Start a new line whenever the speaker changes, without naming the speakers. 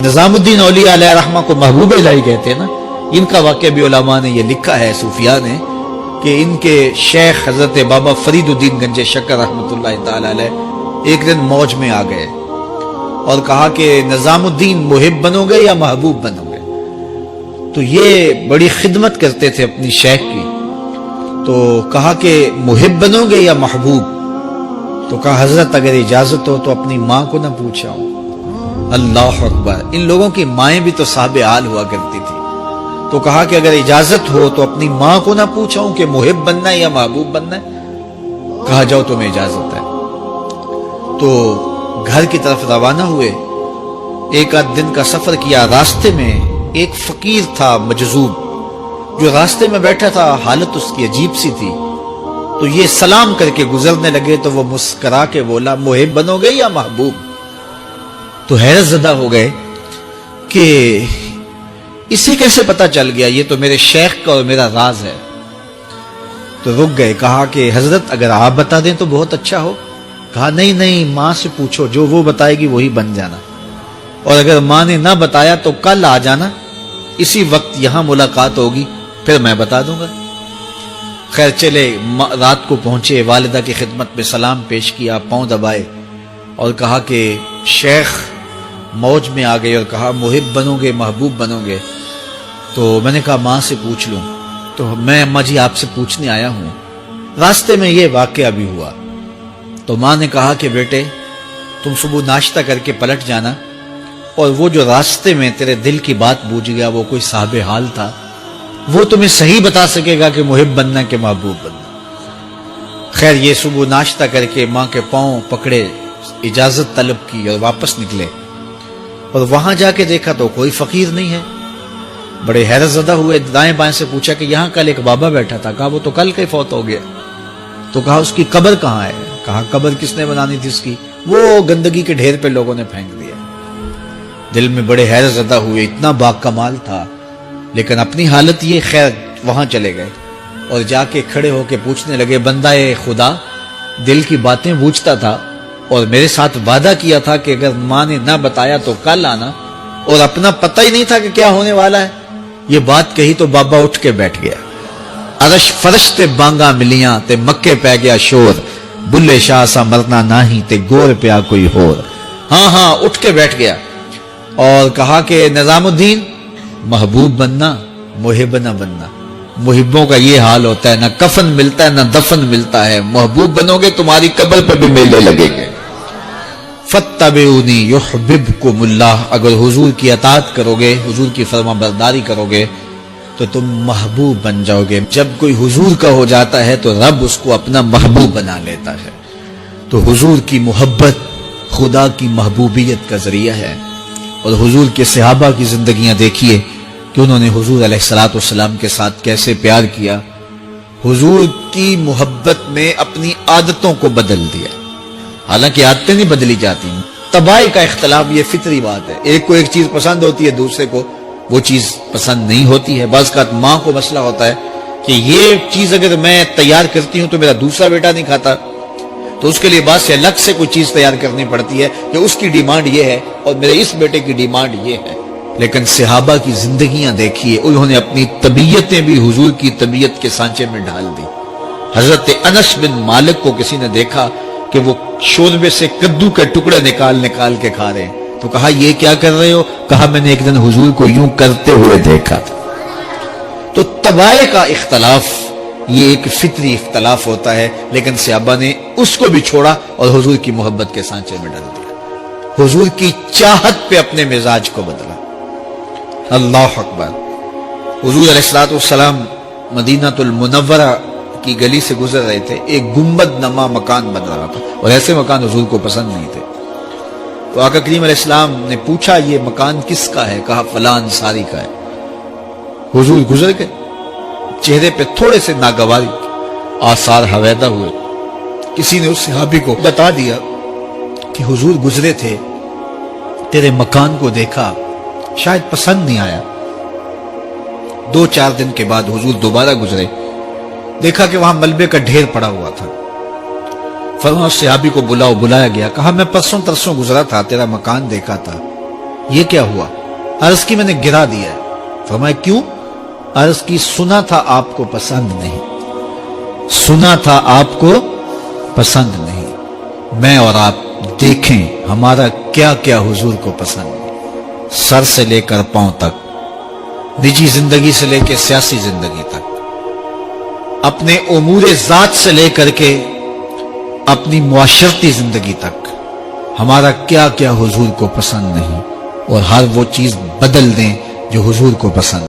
نظام الدین اولیاء علیہ رحمہ کو محبوب الہی کہتے ہیں نا. ان کا واقعہ بھی علماء نے یہ لکھا ہے، صوفیاء نے، کہ ان کے شیخ حضرت بابا فرید الدین گنج شکر رحمۃ اللہ تعالی علیہ ایک دن موج میں آ گئے اور کہا کہ نظام الدین محب بنو گے یا محبوب بنو گے. تو یہ بڑی خدمت کرتے تھے اپنی شیخ کی، تو کہا کہ محب بنو گے یا محبوب. تو کہا حضرت اگر اجازت ہو تو اپنی ماں کو نہ پوچھاؤں. اللہ اکبر، ان لوگوں کی مائیں بھی تو صاحب حال ہوا کرتی تھی. تو کہا کہ اگر اجازت ہو تو اپنی ماں کو نہ پوچھاؤں کہ محب بننا ہے یا محبوب بننا ہے. کہا جاؤ تمہیں اجازت ہے. تو گھر کی طرف روانہ ہوئے. ایک آدھ دن کا سفر کیا. راستے میں ایک فقیر تھا مجذوب، جو راستے میں بیٹھا تھا. حالت اس کی عجیب سی تھی. تو یہ سلام کر کے گزرنے لگے تو وہ مسکرا کے بولا محب بنو گے یا محبوب. تو حیرت زدہ ہو گئے کہ اسے کیسے پتا چل گیا، یہ تو میرے شیخ کا اور میرا راز ہے. تو رک گئے. کہا کہ حضرت اگر آپ بتا دیں تو بہت اچھا ہو. کہا نہیں ماں سے پوچھو، جو وہ بتائے گی وہی بن جانا، اور اگر ماں نے نہ بتایا تو کل آ جانا، اسی وقت یہاں ملاقات ہوگی، پھر میں بتا دوں گا. خیر چلے، رات کو پہنچے، والدہ کی خدمت میں سلام پیش کیا، پاؤں دبائے اور کہا کہ شیخ موج میں آ گئے اور کہا محب بنو گے محبوب بنو گے. تو میں نے کہا ماں سے پوچھ لوں. تو میں اماں جی آپ سے پوچھنے آیا ہوں، راستے میں یہ واقعہ بھی ہوا. تو ماں نے کہا کہ بیٹے تم صبح ناشتہ کر کے پلٹ جانا، اور وہ جو راستے میں تیرے دل کی بات بوجھ گیا، وہ کوئی صاحب حال تھا، وہ تمہیں صحیح بتا سکے گا کہ محب بننا کہ محبوب بننا. خیر یہ صبح ناشتہ کر کے ماں کے پاؤں پکڑے، اجازت طلب کی اور واپس نکلے. اور وہاں جا کے دیکھا تو کوئی فقیر نہیں ہے. بڑے حیرت زدہ ہوئے. دائیں بائیں سے پوچھا کہ یہاں کل ایک بابا بیٹھا تھا. کہا وہ تو کل کے فوت ہو گیا. تو کہا اس کی قبر کہاں ہے؟ کہا قبر کس نے بنانی تھی اس کی؟ وہ گندگی کے ڈھیر پہ لوگوں نے پھینک دیا. دل میں بڑے حیرت زدہ ہوئے. اتنا باکمال تھا، لیکن اپنی حالت یہ. خیر وہاں چلے گئے اور جا کے کھڑے ہو کے پوچھنے لگے بندہ خدا دل کی باتیں بوجھتا تھا، اور میرے ساتھ وعدہ کیا تھا کہ اگر ماں نے نہ بتایا تو کل آنا، اور اپنا پتہ ہی نہیں تھا کہ کیا ہونے والا ہے. یہ بات کہی تو بابا اٹھ کے بیٹھ گیا. عرش فرش تے بانگا ملیاں تے مکے پہ گیا شور، بلے شاہ سا مرنا ناہی تے گور پیا کوئی ہور. ہاں اٹھ کے بیٹھ گیا اور کہا کہ نظام الدین محبوب بننا محب نہ بننا. محبوں کا یہ حال ہوتا ہے، نہ کفن ملتا ہے نہ دفن ملتا ہے. محبوب بنو گے تمہاری قبر پہ بھی میلے لگیں گے. فَاتَّبِعُونِي يُحْبِبْكُمُ اللَّهُ، اگر حضور کی اطاعت کرو گے، حضور کی فرما برداری کرو گے تو تم محبوب بن جاؤ گے. جب کوئی حضور کا ہو جاتا ہے تو رب اس کو اپنا محبوب بنا لیتا ہے. تو حضور کی محبت خدا کی محبوبیت کا ذریعہ ہے. اور حضور کے صحابہ کی زندگیاں دیکھیے کہ انہوں نے حضور علیہ الصلوۃ والسلام کے ساتھ کیسے پیار کیا. حضور کی محبت میں اپنی عادتوں کو بدل دیا. حالانکہ عادتیں نہیں بدلی جاتی، طباع کا اختلاف یہ فطری بات ہے. ایک کو ایک چیز پسند ہوتی ہے، دوسرے کو وہ چیز پسند نہیں ہوتی ہے. بعض کا ماں کو مسئلہ ہوتا ہے کہ یہ چیز اگر میں تیار کرتی ہوں تو میرا دوسرا بیٹا نہیں کھاتا، تو اس کے لیے بعض سے الگ سے کوئی چیز تیار کرنی پڑتی ہے کہ اس کی ڈیمانڈ یہ ہے اور میرے اس بیٹے کی ڈیمانڈ یہ ہے. لیکن صحابہ کی زندگیاں دیکھیے، انہوں نے اپنی طبیعتیں بھی حضور کی طبیعت کے سانچے میں ڈال دی. حضرت انس بن مالک کو کسی نے دیکھا کہ وہ شوربے سے کدو کے ٹکڑے نکال کے کھا رہے ہیں. تو کہا یہ کیا کر رہے ہو؟ کہا میں نے ایک دن حضور کو یوں کرتے ہوئے دیکھا تھا. تو طباع کا اختلاف یہ ایک فطری اختلاف ہوتا ہے، لیکن صحابہ نے اس کو بھی چھوڑا اور حضور کی محبت کے سانچے میں ڈال دیا. حضور کی چاہت پہ اپنے مزاج کو بدلا. اللہ اکبر. حضور علیہ الصلوۃ والسلام مدینہ المنورہ کی گلی سے گزر رہے تھے. ایک گنبد نما مکان بن رہا تھا، اور ایسے مکان حضور کو پسند نہیں تھے. تو آقا کریم علیہ السلام نے پوچھا یہ مکان کس کا ہے؟ کہا فلاں انصاری کا ہے. حضور گزر گئے. چہرے پہ تھوڑے سے ناگواری آثار حویدہ ہوئے. کسی نے اس صحابی کو بتا دیا کہ حضور گزرے تھے، تیرے مکان کو دیکھا، شاید پسند نہیں آیا. 2-4 دن کے بعد حضور دوبارہ گزرے، دیکھا کہ وہاں ملبے کا ڈھیر پڑا ہوا تھا. فرمایا صحابی کو بلایا گیا. کہا میں پرسوں ترسوں گزرا تھا، تیرا مکان دیکھا تھا، یہ کیا ہوا؟ عرض کی میں نے گرا دیا ہے۔ فرمایا کیوں؟ عرض کی سنا تھا آپ کو پسند نہیں، سنا تھا آپ کو پسند نہیں۔ میں اور آپ دیکھیں ہمارا کیا کیا حضور کو پسند ہے، سر سے لے کر پاؤں تک، نجی زندگی سے لے کے سیاسی زندگی تک، اپنے امور ذات سے لے کر کے اپنی معاشرتی زندگی تک، ہمارا کیا کیا حضور کو پسند نہیں، اور ہر وہ چیز بدل دیں جو حضور کو پسند